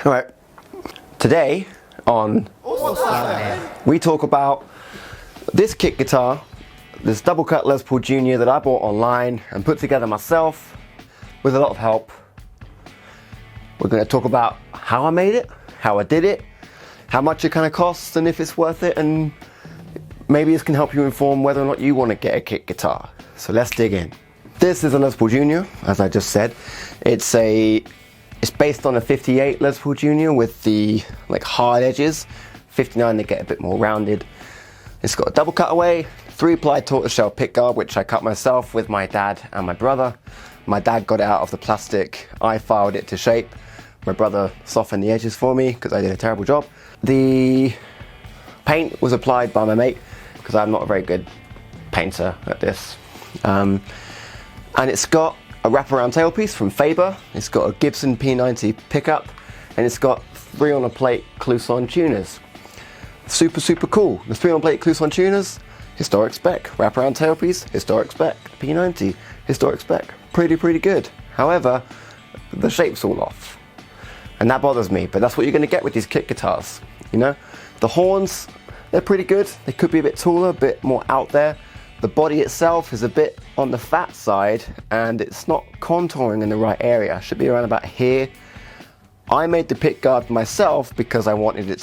Alright, today on we talk about this kick guitar, this double cut Les Paul Jr. that I bought online and put together myself with a lot of help. We're going to talk about how I made it, how I did it, how much it kind of costs and if it's worth it, and maybe this can help you inform whether or not you want to get a kick guitar. So let's dig in. This is a Les Paul Jr., as I just said. It's based on a 58 Les Paul Jr. with the hard edges. 59 they get a bit more rounded. It's got a double cutaway, 3-ply tortoiseshell pickguard, which I cut myself with my dad and my brother. My dad got it out of the plastic, I filed it to shape. My brother softened the edges for me because I did a terrible job. The paint was applied by my mate because I'm not a very good painter at this. And it's got a wraparound tailpiece from Faber. It's got a Gibson P90 pickup, and it's got 3-on-a-plate Clousson tuners. Super cool. The 3-on-a-plate Clousson tuners, historic spec. Wraparound tailpiece, historic spec. P90, historic spec. Pretty good. However, the shape's all off, and that bothers me. But that's what you're going to get with these kick guitars. You know, the horns, they're pretty good. They could be a bit taller, a bit more out there. The body itself is a bit on the fat side and it's not contouring in the right area. It should be around about here. I made the pickguard myself because I wanted it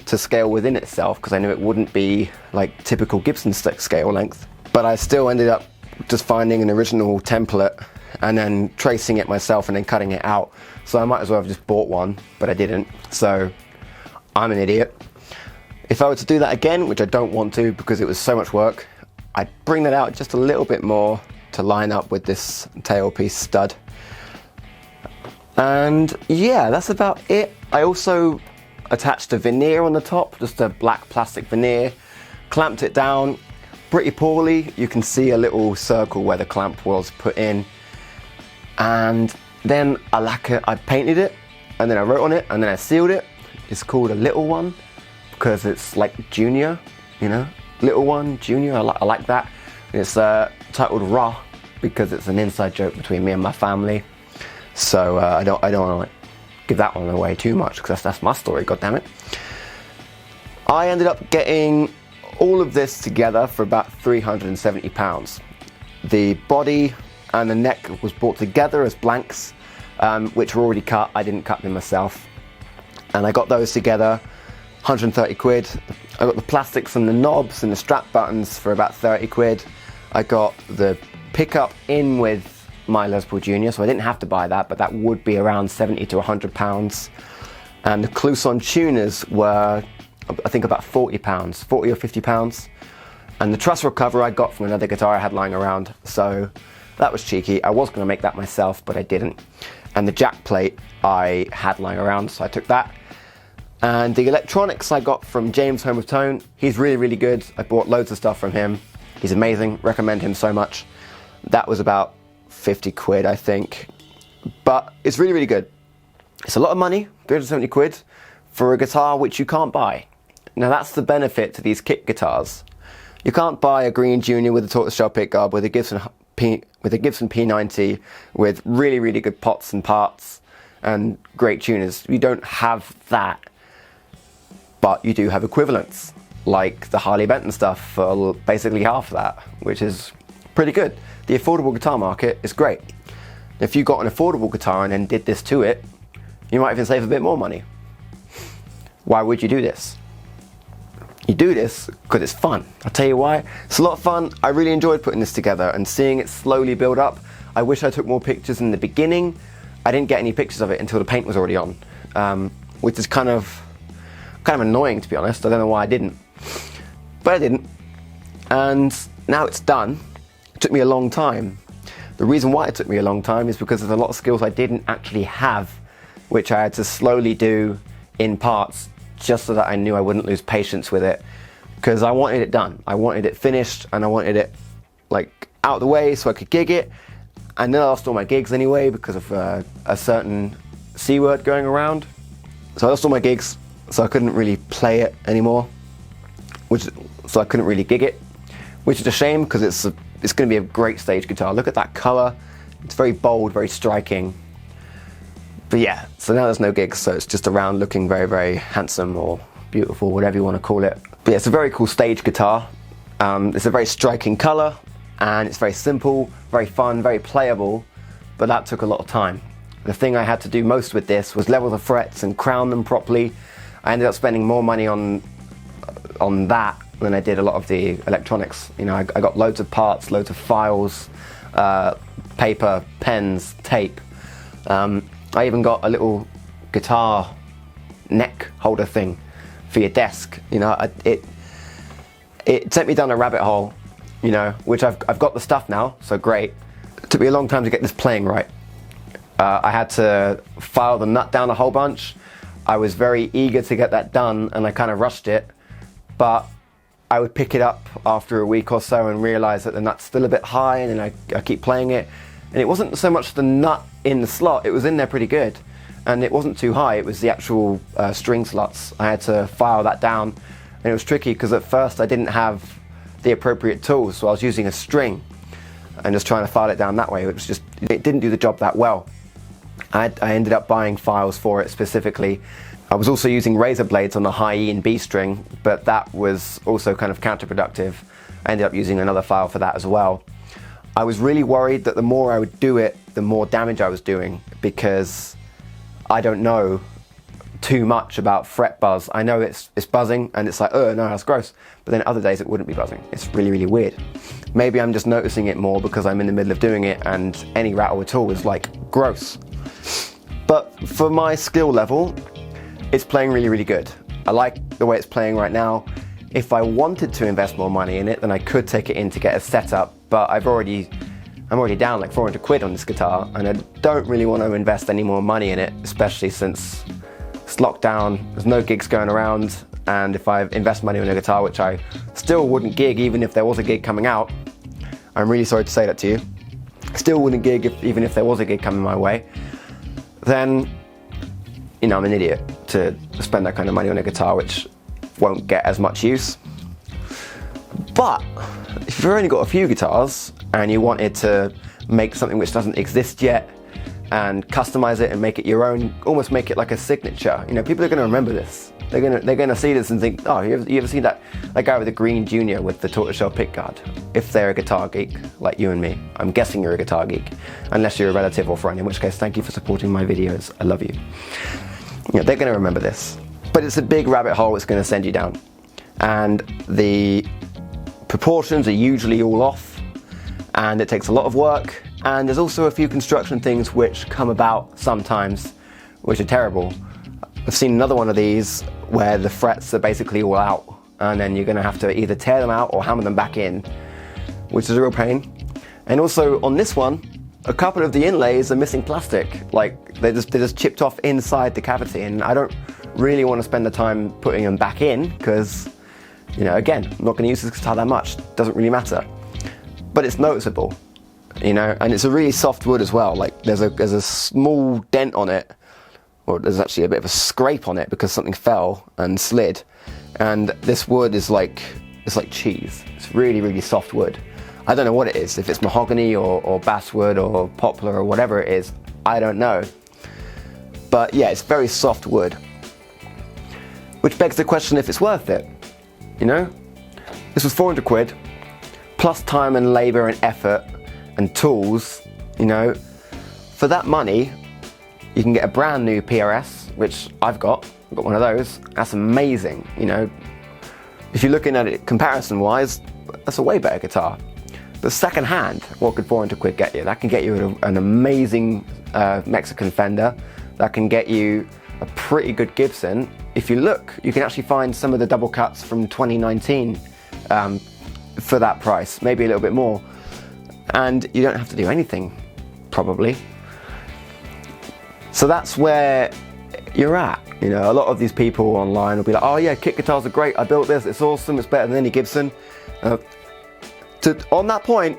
to scale within itself, because I knew it wouldn't be like typical Gibson stick scale length. But I still ended up just finding an original template and then tracing it myself and then cutting it out. So I might as well have just bought one, but I didn't. So I'm an idiot. If I were to do that again, which I don't want to because it was so much work, I'd bring that out just a little bit more to line up with this tailpiece stud. And yeah, that's about it. I also attached a veneer on the top, just a black plastic veneer, clamped it down pretty poorly. You can see a little circle where the clamp was put in. And then I painted it, and then I wrote on it, and then I sealed it. It's called a little one because it's like junior, you know? Little one, junior, I like that. It's titled Raw because it's an inside joke between me and my family. So I don't want to give that one away too much because that's my story, goddammit. I ended up getting all of this together for about £370. The body and the neck was bought together as blanks, which were already cut. I didn't cut them myself. And I got those together, 130 quid. I got the plastics and the knobs and the strap buttons for about 30 quid. I got the pickup in with my Les Paul Jr., so I didn't have to buy that, but that would be around 70 to 100 pounds. And the Clousson tuners were, I think, about 40 pounds, 40 or 50 pounds. And the truss cover I got from another guitar I had lying around, so that was cheeky. I was gonna make that myself, but I didn't. And the jack plate I had lying around, so I took that. And the electronics I got from James Home of Tone. He's really good. I bought loads of stuff from him. He's amazing, recommend him so much. That was about 50 quid, I think. But it's really good. It's a lot of money, 370 quid, for a guitar which you can't buy. Now that's the benefit to these kick guitars. You can't buy a Green Junior with a tortoiseshell pickguard, with a Gibson P90, with really good pots and parts and great tuners. You don't have that. But you do have equivalents, like the Harley Benton stuff for basically half that, which is pretty good. The affordable guitar market is great. If you got an affordable guitar and then did this to it, you might even save a bit more money. Why would you do this? You do this because it's fun. I'll tell you why. It's a lot of fun. I really enjoyed putting this together and seeing it slowly build up. I wish I took more pictures in the beginning. I didn't get any pictures of it until the paint was already on, which is kind of annoying, to be honest. I don't know why I didn't, but I didn't. And now it's done. It took me a long time. The reason why it took me a long time is because there's a lot of skills I didn't actually have, which I had to slowly do in parts, just so that I knew I wouldn't lose patience with it, because I wanted it done. I wanted it finished, and I wanted it out of the way so I could gig it. And then I lost all my gigs anyway because of a certain C word going around. So I lost all my gigs, so I couldn't really play it anymore, so I couldn't really gig it, which is a shame because it's going to be a great stage guitar. Look at that color. It's very bold, very striking. But yeah, so now there's no gigs, so it's just around looking very, very handsome or beautiful, whatever you want to call it. But yeah, it's a very cool stage guitar. It's a very striking color, and it's very simple, very fun, very playable, but that took a lot of time. The thing I had to do most with this was level the frets and crown them properly. I ended up spending more money on that than I did a lot of the electronics. You know, I got loads of parts, loads of files, paper, pens, tape. I even got a little guitar neck holder thing for your desk. You know, it sent me down a rabbit hole, you know, which I've got the stuff now, so great. It took me a long time to get this playing right. I had to file the nut down a whole bunch. I was very eager to get that done, and I kind of rushed it, but I would pick it up after a week or so and realize that the nut's still a bit high, and then I keep playing it. And it wasn't so much the nut in the slot, it was in there pretty good. And it wasn't too high, it was the actual string slots. I had to file that down, and it was tricky because at first I didn't have the appropriate tools, so I was using a string and just trying to file it down that way. It didn't do the job that well. I ended up buying files for it specifically. I was also using razor blades on the high E and B string, but that was also kind of counterproductive. I ended up using another file for that as well. I was really worried that the more I would do it, the more damage I was doing, because I don't know too much about fret buzz. I know it's buzzing and it's like, oh no, that's gross. But then other days it wouldn't be buzzing. It's really, really weird. Maybe I'm just noticing it more because I'm in the middle of doing it and any rattle at all is like gross. But for my skill level, it's playing really, really good. I like the way it's playing right now. If I wanted to invest more money in it, then I could take it in to get a setup, but I'm already down like 400 quid on this guitar, and I don't really want to invest any more money in it, especially since it's locked down, there's no gigs going around, and if I invest money in a guitar, which I still wouldn't gig even if there was a gig coming out, I'm really sorry to say that to you, still wouldn't gig even if there was a gig coming my way, then, you know, I'm an idiot to spend that kind of money on a guitar which won't get as much use. But if you've only got a few guitars and you wanted to make something which doesn't exist yet and customize it and make it your own, almost make it like a signature, you know, people are going to remember this. They're gonna see this and think, oh, you ever see that guy with the green Junior with the tortoiseshell pickguard? If they're a guitar geek like you and me, I'm guessing you're a guitar geek, unless you're a relative or friend, in which case thank you for supporting my videos. I love you. You know, they're gonna remember this, but it's a big rabbit hole it's gonna send you down, and the proportions are usually all off, and it takes a lot of work, and there's also a few construction things which come about sometimes, which are terrible. I've seen another one of these where the frets are basically all out, and then you're going to have to either tear them out or hammer them back in, which is a real pain. And also on this one, a couple of the inlays are missing plastic, like they're just chipped off inside the cavity, and I don't really want to spend the time putting them back in because, you know, again, I'm not going to use this guitar that much, doesn't really matter. But it's noticeable, you know, and it's a really soft wood as well. Like there's a small dent on it, or there's actually a bit of a scrape on it because something fell and slid. And this wood is like, it's like cheese. It's really, really soft wood. I don't know what it is, if it's mahogany or basswood or poplar or whatever it is, I don't know. But yeah, it's very soft wood. Which begs the question if it's worth it, you know? This was 400 quid, plus time and labor and effort and tools, you know? For that money, you can get a brand new PRS, which I've got one of those. That's amazing, you know. If you're looking at it comparison-wise, that's a way better guitar. But second hand, what could 400 quid get you? That can get you an amazing Mexican Fender. That can get you a pretty good Gibson. If you look, you can actually find some of the double cuts from 2019 for that price, maybe a little bit more. And you don't have to do anything, probably. So that's where you're at. You know, a lot of these people online will be like, oh yeah, kit guitars are great, I built this, it's awesome, it's better than any Gibson. On that point,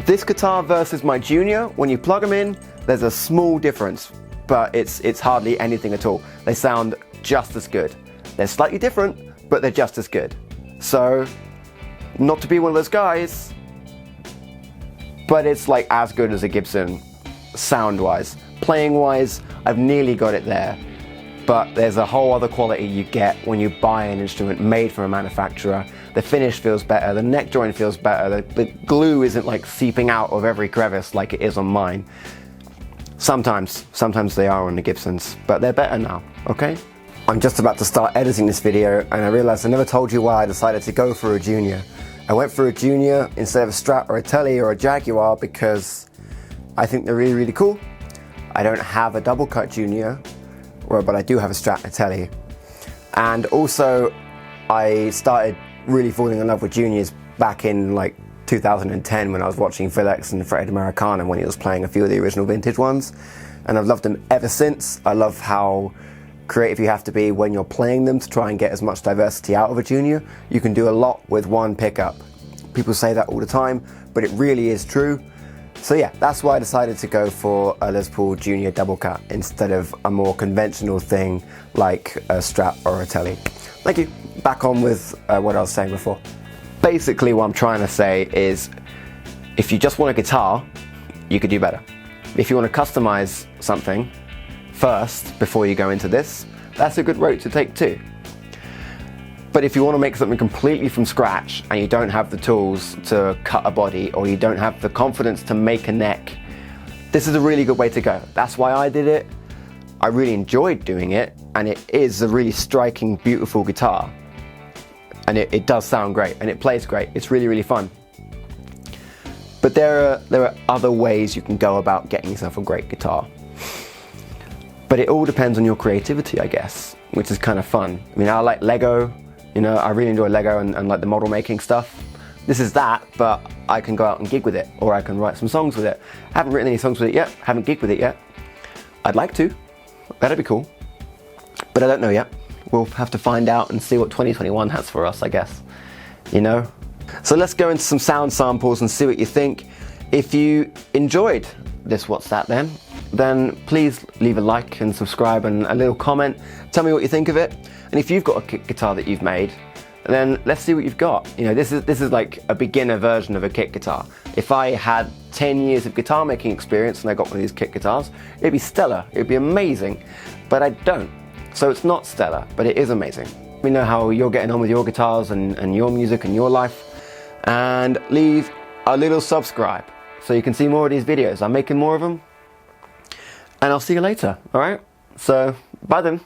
this guitar versus my Junior, when you plug them in, there's a small difference, but it's hardly anything at all. They sound just as good. They're slightly different, but they're just as good. So, not to be one of those guys, but it's like as good as a Gibson sound-wise. Playing wise, I've nearly got it there, but there's a whole other quality you get when you buy an instrument made from a manufacturer. The finish feels better, the neck joint feels better, the glue isn't like seeping out of every crevice like it is on mine. Sometimes they are on the Gibsons, but they're better now, okay? I'm just about to start editing this video and I realized I never told you why I decided to go for a Junior. I went for a Junior instead of a Strat or a Tele or a Jaguar because I think they're really, really cool. I don't have a double cut Junior, but I do have a Strat and a Tele. And also, I started really falling in love with Juniors back in like 2010 when I was watching Phil X and Fred Americana when he was playing a few of the original vintage ones. And I've loved them ever since. I love how creative you have to be when you're playing them to try and get as much diversity out of a Junior. You can do a lot with one pickup. People say that all the time, but it really is true. So yeah, that's why I decided to go for a Les Paul Junior double cut instead of a more conventional thing like a Strat or a Tele. Thank you. Back on with what I was saying before. Basically what I'm trying to say is, if you just want a guitar, you could do better. If you want to customize something first before you go into this, that's a good route to take too. But if you want to make something completely from scratch and you don't have the tools to cut a body or you don't have the confidence to make a neck, this is a really good way to go. That's why I did it. I really enjoyed doing it, and it is a really striking, beautiful guitar. And it does sound great and it plays great. It's really, really fun. But there are other ways you can go about getting yourself a great guitar. But it all depends on your creativity, I guess, which is kind of fun. I mean, I like Lego, you know, I really enjoy Lego and like the model making stuff. This is that, but I can go out and gig with it, or I can write some songs with it. I haven't written any songs with it yet, haven't gigged with it yet. I'd like to, that'd be cool, but I don't know yet. We'll have to find out and see what 2021 has for us, I guess, you know? So let's go into some sound samples and see what you think. If you enjoyed this What's That then please leave a like and subscribe and a little comment. Tell me what you think of it. And if you've got a kit guitar that you've made, then let's see what you've got. You know, this is like a beginner version of a kit guitar. If I had 10 years of guitar making experience and I got one of these kit guitars, it'd be stellar, it'd be amazing, but I don't. So it's not stellar, but it is amazing. Let me know how you're getting on with your guitars and your music and your life, and leave a little subscribe so you can see more of these videos. I'm making more of them, and I'll see you later, all right? So, bye then.